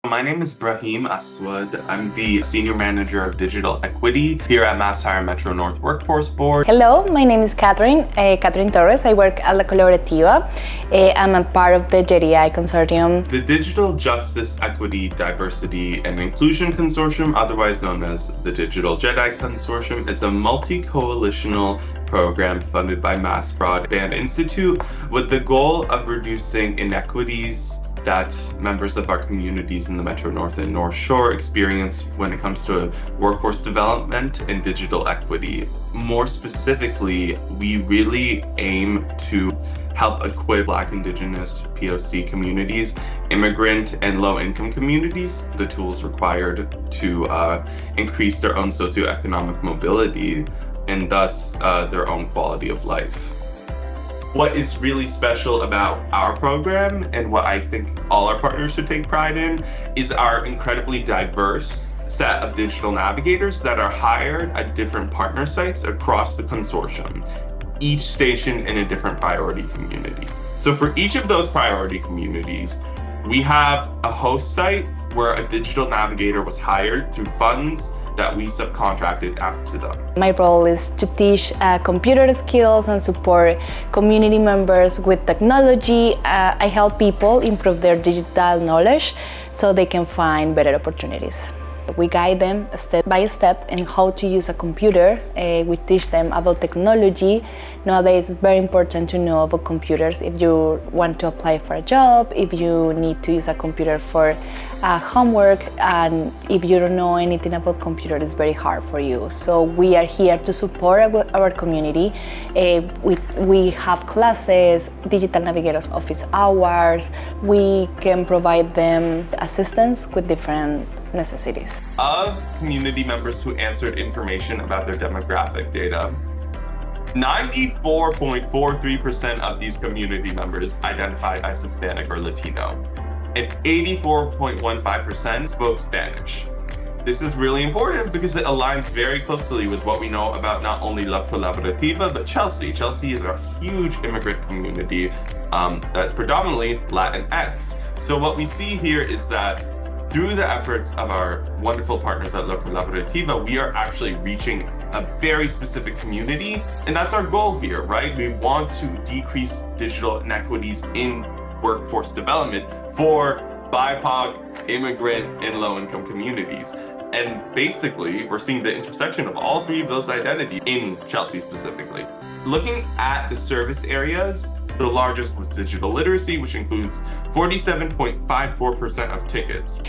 My name is Brahim Aswad. I'm the Senior Manager of Digital Equity here at Mass Hire Metro North Workforce Board. Hello, my name is Catherine Torres. I work at La Colaborativa. I'm a part of the JEDI Consortium. The Digital Justice, Equity, Diversity, and Inclusion Consortium, otherwise known as the Digital JEDI Consortium, is a multi-coalitional program funded by Mass Broadband Institute with the goal of reducing inequities that members of our communities in the Metro North and North Shore experience when it comes to workforce development and digital equity. More specifically, we really aim to help equip Black, Indigenous, POC communities, immigrant and low-income communities, the tools required to increase their own socioeconomic mobility and thus their own quality of life. What is really special about our program, and what I think all our partners should take pride in, is our incredibly diverse set of digital navigators that are hired at different partner sites across the consortium, each station in a different priority community. So for each of those priority communities, we have a host site where a digital navigator was hired through funds that we subcontracted out to them. My role is to teach computer skills and support community members with technology. I help people improve their digital knowledge so they can find better opportunities. We guide them step by step in how to use a computer. We teach them about technology. Nowadays, it's very important to know about computers if you want to apply for a job, if you need to use a computer for homework, and if you don't know anything about computers, it's very hard for you. So we are here to support our community. We have classes, Digital Navigators office hours. We can provide them assistance with different necessities. Of community members who answered information about their demographic data, 94.43% of these community members identified as Hispanic or Latino, and 84.15% spoke Spanish. This is really important because it aligns very closely with what we know about not only La Colaborativa, but Chelsea. Chelsea is a huge immigrant community that's predominantly Latinx. So what we see here is that through the efforts of our wonderful partners at La Colaborativa, we are actually reaching a very specific community, and that's our goal here, right? We want to decrease digital inequities in workforce development for BIPOC, immigrant, and low-income communities. And basically, we're seeing the intersection of all three of those identities in Chelsea specifically. Looking at the service areas, the largest was digital literacy, which includes 47.54% of tickets.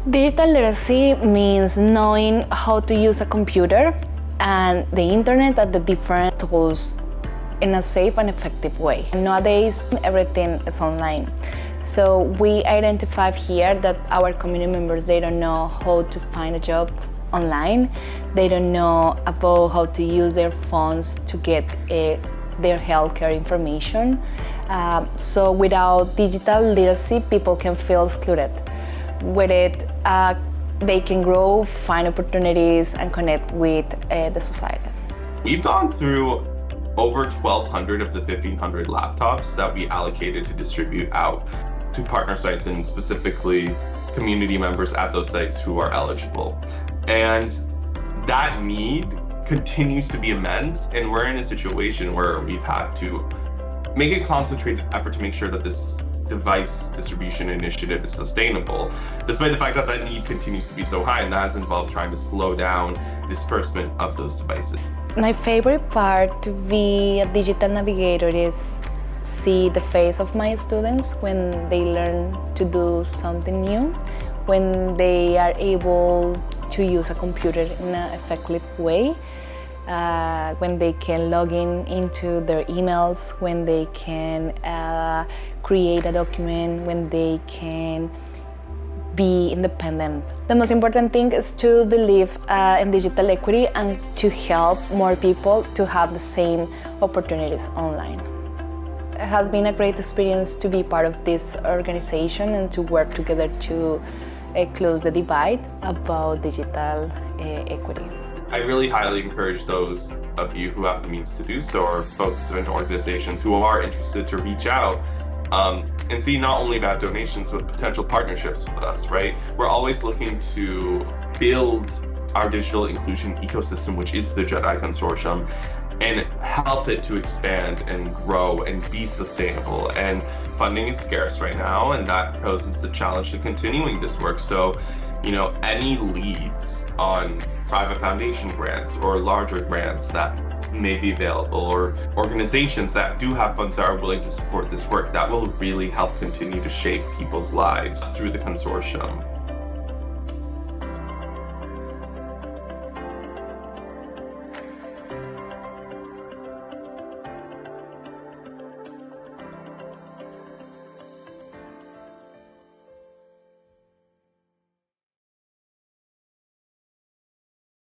Digital literacy means knowing how to use a computer and the internet and the different tools in a safe and effective way. Nowadays, everything is online. So we identified here that our community members, they don't know how to find a job online. They don't know about how to use their phones to get their healthcare information. So without digital literacy, people can feel excluded. With it, they can grow, find opportunities, and connect with the society. We've gone through over 1,200 of the 1,500 laptops that we allocated to distribute out to partner sites and specifically community members at those sites who are eligible. And that need continues to be immense, and we're in a situation where we've had to make a concentrated effort to make sure that this device distribution initiative is sustainable, despite the fact that that need continues to be so high, and that has involved trying to slow down disbursement of those devices. My favorite part to be a digital navigator is see the face of my students when they learn to do something new, when they are able to use a computer in an effective way, when they can log into their emails, when they can create a document, when they can be independent. The most important thing is to believe in digital equity and to help more people to have the same opportunities online. It has been a great experience to be part of this organization and to work together to close the divide about digital equity. I really highly encourage those of you who have the means to do so, or folks and organizations who are interested to reach out and see not only about donations, but potential partnerships with us, right? We're always looking to build our digital inclusion ecosystem, which is the JEDI Consortium, and help it to expand and grow and be sustainable. And funding is scarce right now, and that poses the challenge to continuing this work. So, any leads on private foundation grants or larger grants that may be available, or organizations that do have funds that are willing to support this work, that will really help continue to shape people's lives through the consortium.